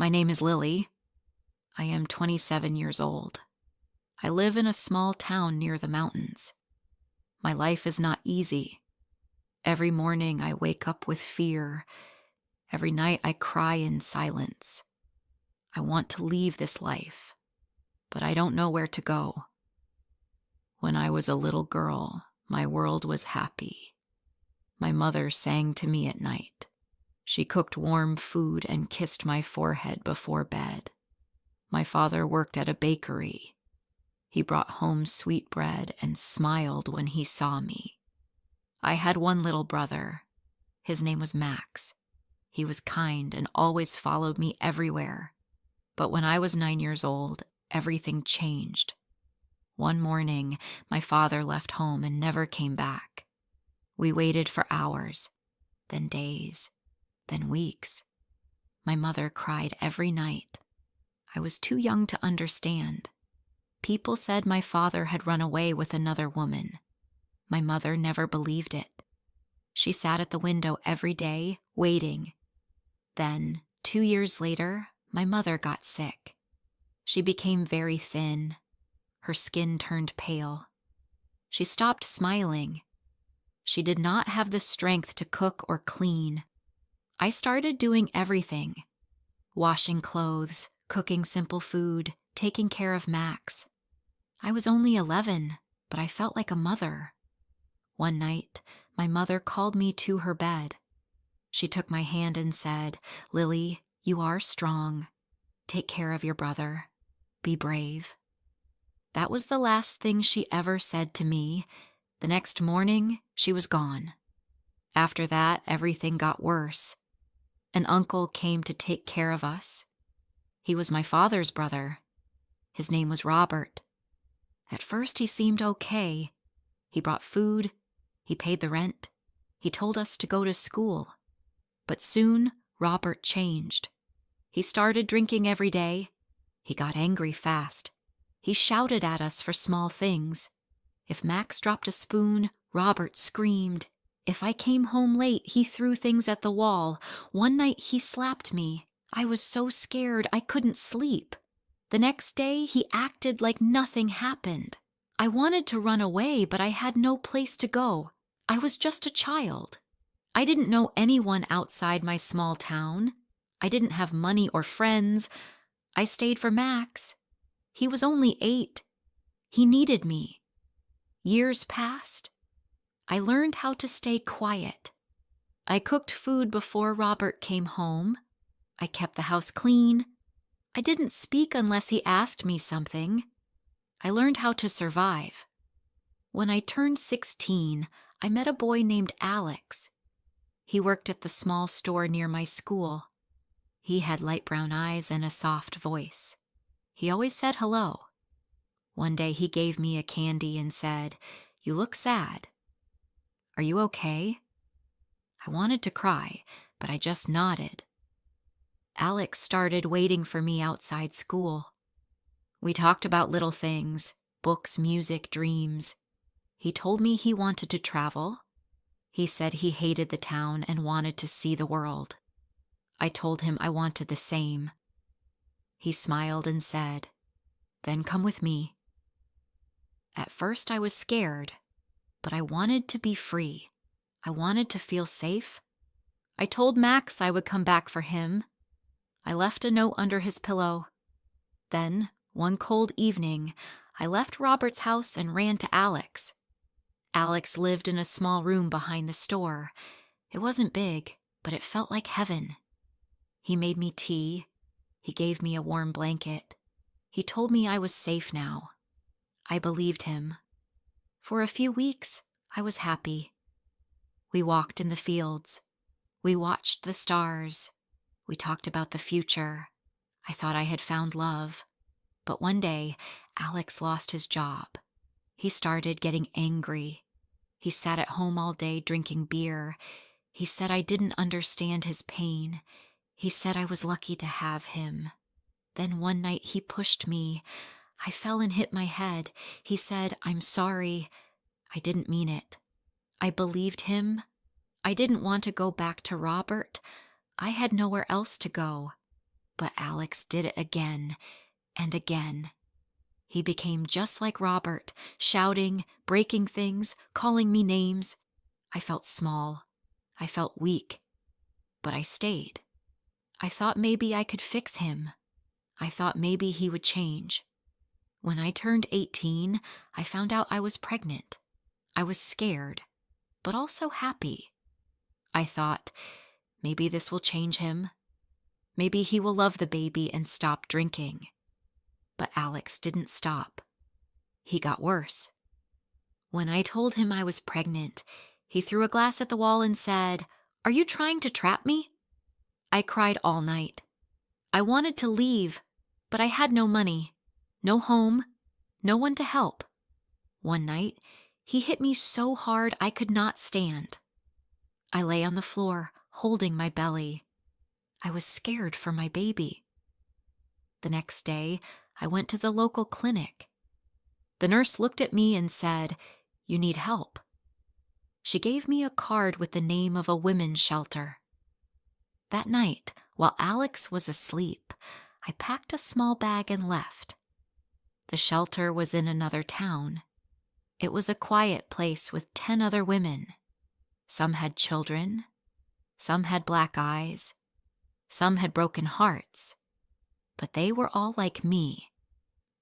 My name is Lily. I am 27 years old. I live in a small town near the mountains. My life is not easy. Every morning I wake up with fear. Every night I cry in silence. I want to leave this life, but I don't know where to go. When I was a little girl, my world was happy. My mother sang to me at night. She cooked warm food and kissed my forehead before bed. My father worked at a bakery. He brought home sweet bread and smiled when he saw me. I had one little brother. His name was Max. He was kind and always followed me everywhere. But when I was 9 years old, everything changed. One morning, my father left home and never came back. We waited for hours, then days, then weeks. My mother cried every night. I was too young to understand. People said my father had run away with another woman. My mother never believed it. She sat at the window every day, waiting. Then, 2 years later, my mother got sick. She became very thin. Her skin turned pale. She stopped smiling. She did not have the strength to cook or clean. I started doing everything. Washing clothes, cooking simple food, taking care of Max. I was only 11, but I felt like a mother. One night, my mother called me to her bed. She took my hand and said, "Lily, you are strong. Take care of your brother. Be brave." That was the last thing she ever said to me. The next morning, she was gone. After that, everything got worse. An uncle came to take care of us. He was my father's brother. His name was Robert. At first, he seemed okay. He brought food. He paid the rent. He told us to go to school. But soon, Robert changed. He started drinking every day. He got angry fast. He shouted at us for small things. If Max dropped a spoon, Robert screamed. If I came home late, he threw things at the wall. One night, he slapped me. I was so scared I couldn't sleep. The next day, he acted like nothing happened. I wanted to run away, but I had no place to go. I was just a child. I didn't know anyone outside my small town. I didn't have money or friends. I stayed for Max. He was only 8. He needed me. Years passed. I learned how to stay quiet. I cooked food before Robert came home. I kept the house clean. I didn't speak unless he asked me something. I learned how to survive. When I turned 16, I met a boy named Alex. He worked at the small store near my school. He had light brown eyes and a soft voice. He always said hello. One day he gave me a candy and said, "You look sad. Are you okay?" I wanted to cry, but I just nodded. Alex started waiting for me outside school. We talked about little things, books, music, dreams. He told me he wanted to travel. He said he hated the town and wanted to see the world. I told him I wanted the same. He smiled and said, "Then come with me." At first I was scared, but I wanted to be free. I wanted to feel safe. I told Max I would come back for him. I left a note under his pillow. Then, one cold evening, I left Robert's house and ran to Alex. Alex lived in a small room behind the store. It wasn't big, but it felt like heaven. He made me tea. He gave me a warm blanket. He told me I was safe now. I believed him. For a few weeks, I was happy. We walked in the fields. We watched the stars. We talked about the future. I thought I had found love. But one day, Alex lost his job. He started getting angry. He sat at home all day drinking beer. He said I didn't understand his pain. He said I was lucky to have him. Then one night he pushed me. I fell and hit my head. He said, "I'm sorry. I didn't mean it." I believed him. I didn't want to go back to Robert. I had nowhere else to go. But Alex did it again and again. He became just like Robert, shouting, breaking things, calling me names. I felt small. I felt weak. But I stayed. I thought maybe I could fix him. I thought maybe he would change. When I turned 18, I found out I was pregnant. I was scared, but also happy. I thought, maybe this will change him. Maybe he will love the baby and stop drinking. But Alex didn't stop. He got worse. When I told him I was pregnant, he threw a glass at the wall and said, "Are you trying to trap me?" I cried all night. I wanted to leave, but I had no money, no home, no one to help. One night, he hit me so hard I could not stand. I lay on the floor, holding my belly. I was scared for my baby. The next day, I went to the local clinic. The nurse looked at me and said, "You need help." She gave me a card with the name of a women's shelter. That night, while Alex was asleep, I packed a small bag and left. The shelter was in another town. It was a quiet place with 10 other women. Some had children. Some had black eyes. Some had broken hearts. But they were all like me,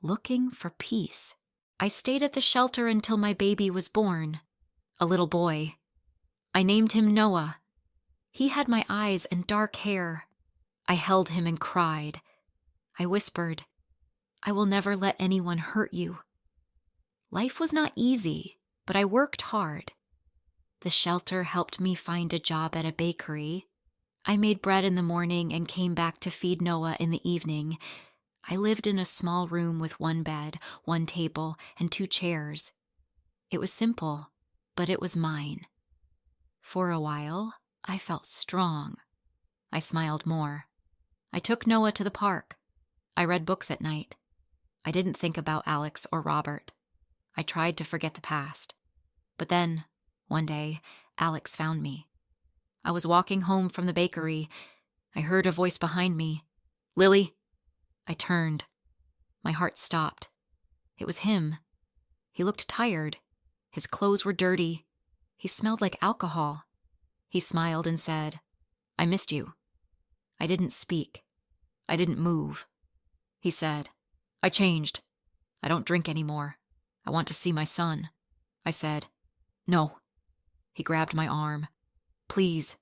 looking for peace. I stayed at the shelter until my baby was born, a little boy. I named him Noah. He had my eyes and dark hair. I held him and cried. I whispered, "I will never let anyone hurt you." Life was not easy, but I worked hard. The shelter helped me find a job at a bakery. I made bread in the morning and came back to feed Noah in the evening. I lived in a small room with one bed, one table, and 2 chairs. It was simple, but it was mine. For a while, I felt strong. I smiled more. I took Noah to the park. I read books at night. I didn't think about Alex or Robert. I tried to forget the past. But then, one day, Alex found me. I was walking home from the bakery. I heard a voice behind me. "Lily?" I turned. My heart stopped. It was him. He looked tired. His clothes were dirty. He smelled like alcohol. He smiled and said, "I missed you." I didn't speak. I didn't move. He said, "I changed. I don't drink anymore. I want to see my son." I said, "No." He grabbed my arm. "Please,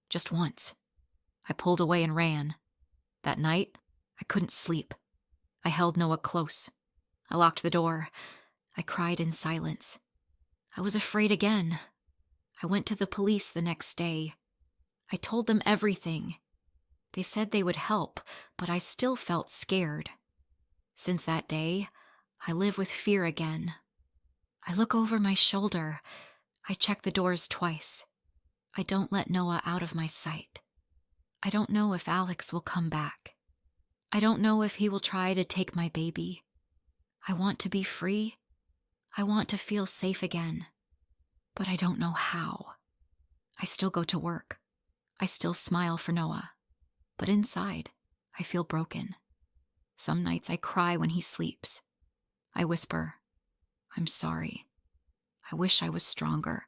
just once." I pulled away and ran. That night, I couldn't sleep. I held Noah close. I locked the door. I cried in silence. I was afraid again. I went to the police the next day. I told them everything. They said they would help, but I still felt scared. Since that day, I live with fear again. I look over my shoulder. I check the doors twice. I don't let Noah out of my sight. I don't know if Alex will come back. I don't know if he will try to take my baby. I want to be free. I want to feel safe again. But I don't know how. I still go to work. I still smile for Noah. But inside, I feel broken. Some nights I cry when he sleeps. I whisper, "I'm sorry. I wish I was stronger."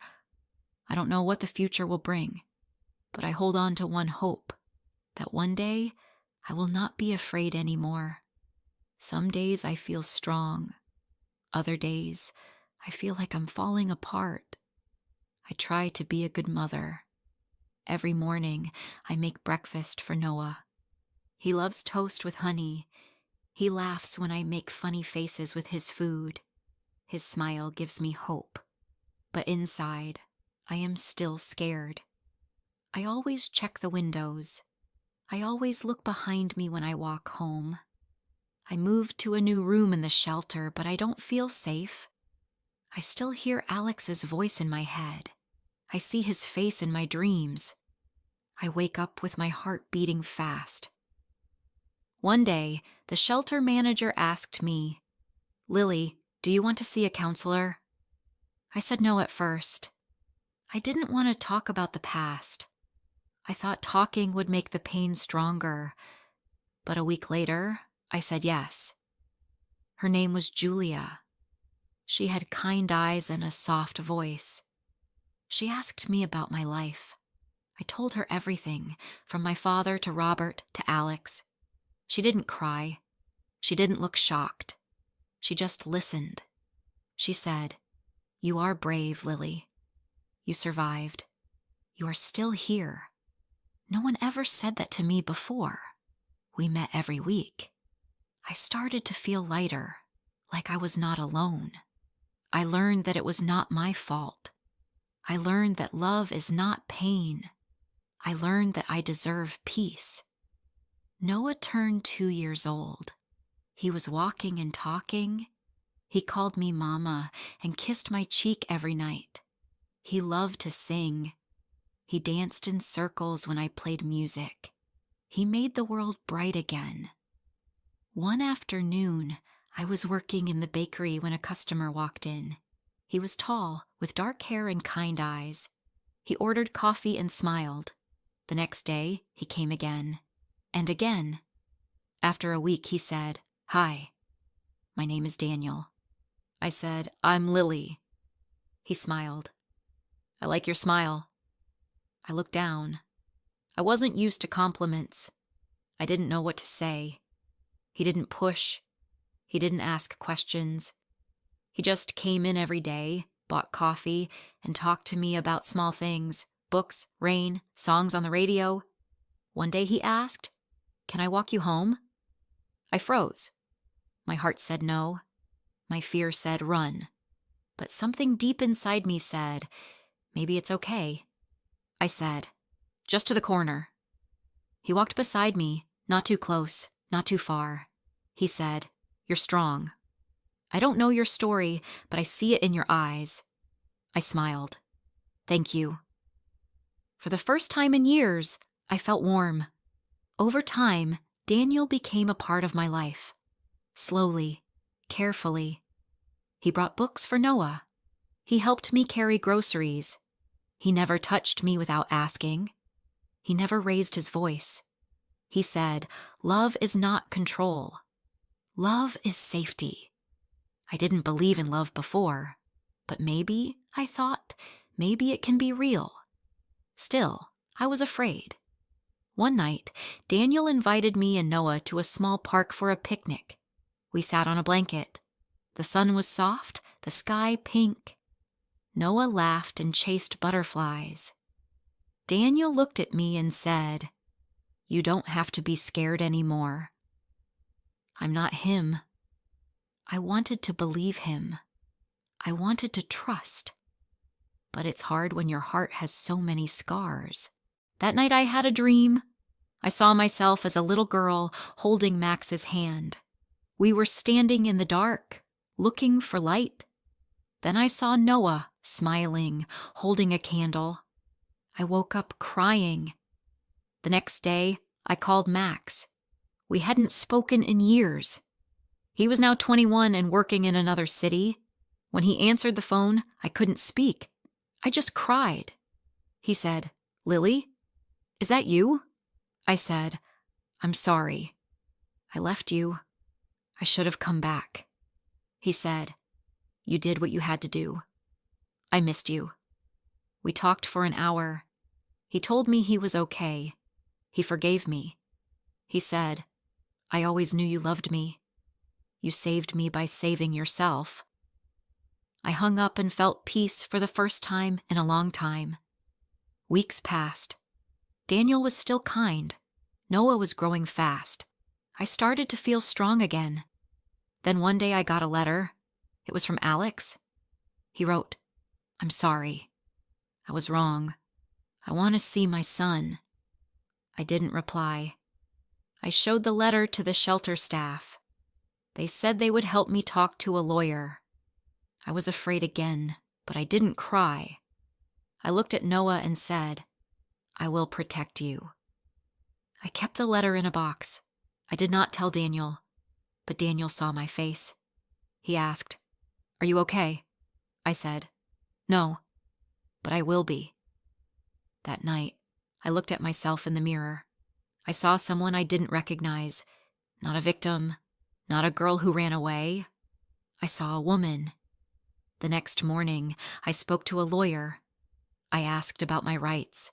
I don't know what the future will bring, but I hold on to one hope, that one day I will not be afraid anymore. Some days I feel strong. Other days, I feel like I'm falling apart. I try to be a good mother. Every morning, I make breakfast for Noah. He loves toast with honey. He laughs when I make funny faces with his food. His smile gives me hope. But inside, I am still scared. I always check the windows. I always look behind me when I walk home. I moved to a new room in the shelter, but I don't feel safe. I still hear Alex's voice in my head. I see his face in my dreams. I wake up with my heart beating fast. One day, the shelter manager asked me, "Lily, do you want to see a counselor?" I said no at first. I didn't want to talk about the past. I thought talking would make the pain stronger. But a week later, I said yes. Her name was Julia. She had kind eyes and a soft voice. She asked me about my life. I told her everything, from my father to Robert to Alex. She didn't cry. She didn't look shocked. She just listened. She said, "You are brave, Lily. You survived. You are still here. No one ever said that to me before. We met every week." I started to feel lighter, like I was not alone. I learned that it was not my fault. I learned that love is not pain. I learned that I deserve peace. Noah turned 2 years old. He was walking and talking. He called me Mama and kissed my cheek every night. He loved to sing. He danced in circles when I played music. He made the world bright again. One afternoon, I was working in the bakery when a customer walked in. He was tall, with dark hair and kind eyes. He ordered coffee and smiled. The next day, he came again. And again. After a week, he said, "Hi, my name is Daniel." I said, "I'm Lily." He smiled. "I like your smile." I looked down. I wasn't used to compliments. I didn't know what to say. He didn't push. He didn't ask questions. He just came in every day, bought coffee, and talked to me about small things, books, rain, songs on the radio. One day he asked, "Can I walk you home?" I froze. My heart said no. My fear said run. But something deep inside me said, maybe it's okay. I said, "Just to the corner." He walked beside me, not too close, not too far. He said, "You're strong. I don't know your story, but I see it in your eyes." I smiled. "Thank you." For the first time in years, I felt warm. Over time, Daniel became a part of my life. Slowly, carefully. He brought books for Noah. He helped me carry groceries. He never touched me without asking. He never raised his voice. He said, "Love is not control. Love is safety." I didn't believe in love before, but maybe, I thought, maybe it can be real. Still, I was afraid. One night, Daniel invited me and Noah to a small park for a picnic. We sat on a blanket. The sun was soft, the sky pink. Noah laughed and chased butterflies. Daniel looked at me and said, "You don't have to be scared anymore." I'm not him. I wanted to believe him. I wanted to trust. But it's hard when your heart has so many scars. That night I had a dream. I saw myself as a little girl holding Max's hand. We were standing in the dark, looking for light. Then I saw Noah smiling, holding a candle. I woke up crying. The next day, I called Max. We hadn't spoken in years. He was now 21 and working in another city. When he answered the phone, I couldn't speak. I just cried. He said, "Lily, is that you?" I said, "I'm sorry. I left you. I should have come back." He said, "You did what you had to do. I missed you." We talked for an hour. He told me he was okay. He forgave me. He said, "I always knew you loved me. You saved me by saving yourself." I hung up and felt peace for the first time in a long time. Weeks passed. Daniel was still kind. Noah was growing fast. I started to feel strong again. Then one day I got a letter. It was from Alex. He wrote, "I'm sorry. I was wrong. I want to see my son." I didn't reply. I showed the letter to the shelter staff. They said they would help me talk to a lawyer. I was afraid again, but I didn't cry. I looked at Noah and said, "I will protect you." I kept the letter in a box. I did not tell Daniel, but Daniel saw my face. He asked, "Are you okay?" I said, "No, but I will be." That night, I looked at myself in the mirror. I saw someone I didn't recognize, not a victim, not a girl who ran away. I saw a woman. The next morning, I spoke to a lawyer. I asked about my rights.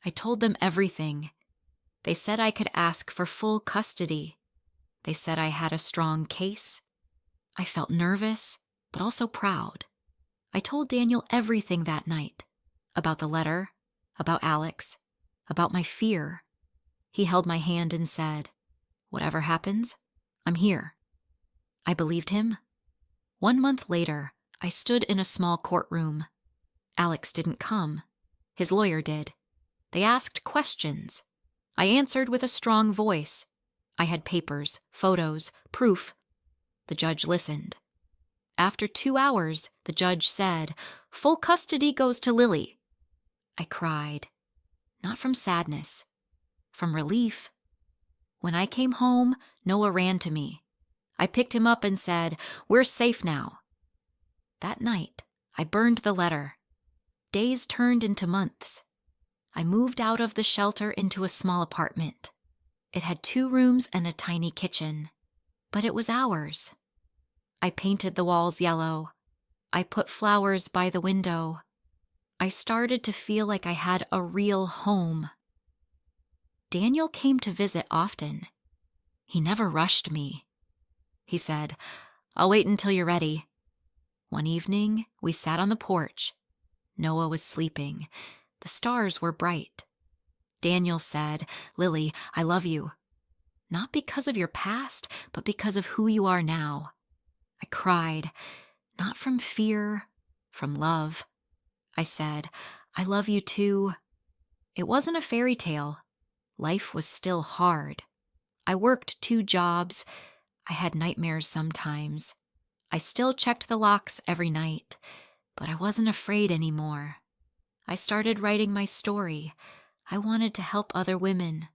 I told them everything. They said I could ask for full custody. They said I had a strong case. I felt nervous, but also proud. I told Daniel everything that night. About the letter, about Alex, about my fear. He held my hand and said, "Whatever happens, I'm here." I believed him. 1 month later, I stood in a small courtroom. Alex didn't come. His lawyer did. They asked questions. I answered with a strong voice. I had papers, photos, proof. The judge listened. After 2 hours, the judge said, "Full custody goes to Lily." I cried. Not from sadness, from relief. When I came home, Noah ran to me. I picked him up and said, "We're safe now." That night, I burned the letter. Days turned into months. I moved out of the shelter into a small apartment. It had 2 rooms and a tiny kitchen, but it was ours. I painted the walls yellow. I put flowers by the window. I started to feel like I had a real home. Daniel came to visit often. He never rushed me. He said, "I'll wait until you're ready." One evening, we sat on the porch. Noah was sleeping. The stars were bright. Daniel said, "Lily, I love you. Not because of your past, but because of who you are now." I cried, not from fear, from love. I said, "I love you too." It wasn't a fairy tale. Life was still hard. I worked 2 jobs. I had nightmares sometimes. I still checked the locks every night, but I wasn't afraid anymore. I started writing my story. I wanted to help other women.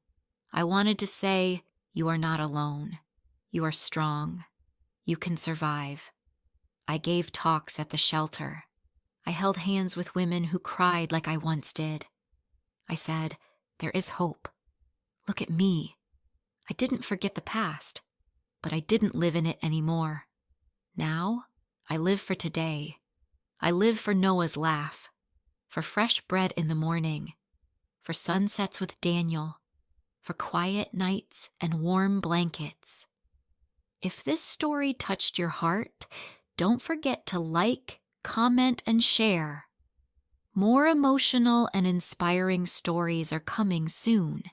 I wanted to say, "You are not alone. You are strong. You can survive." I gave talks at the shelter. I held hands with women who cried like I once did. I said, "There is hope. Look at me." I didn't forget the past, but I didn't live in it anymore. Now, I live for today. I live for Noah's laugh, for fresh bread in the morning, for sunsets with Daniel, for quiet nights and warm blankets. If this story touched your heart, don't forget to like, comment, and share. More emotional and inspiring stories are coming soon.